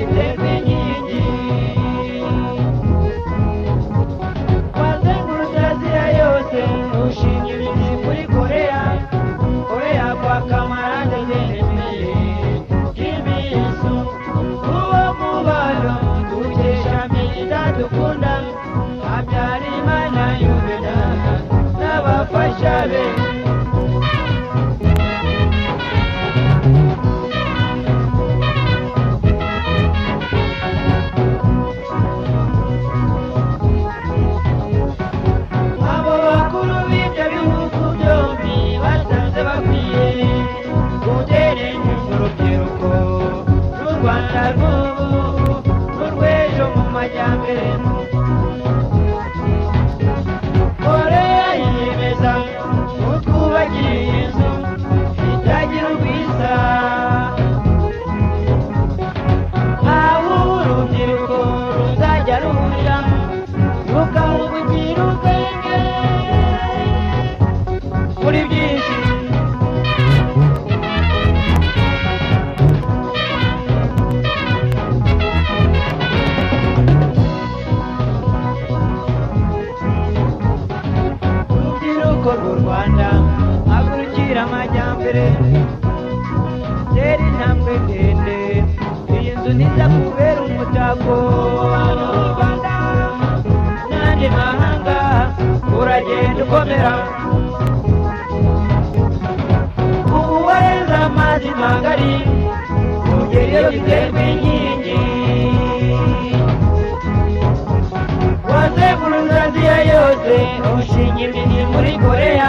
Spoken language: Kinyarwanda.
giterwa inkingi wazengurutse Aziya yose ushinga imizi muri Korea kwa Kamarade Nyerere Kimisu uwo mubano dukesha Milita dukunda Habyarimana Yubeda n'abafasha be Korea yiyemeza kutwubakira inzu itagira ubwisa aho urubyiruko ruzajya ruhurira rukahugukira ubwenge muri byinshi rw'u Rwanda hagurukira amajyambere tera intambwe ndende iyi nzu niza kubera umutako mu Rwanda n'andi mahanga uragenda ukomera ubu warenze amazi magari ugera iyo giterwa inkingi wazengurutse Aziya yose ushinga imizi muri Korea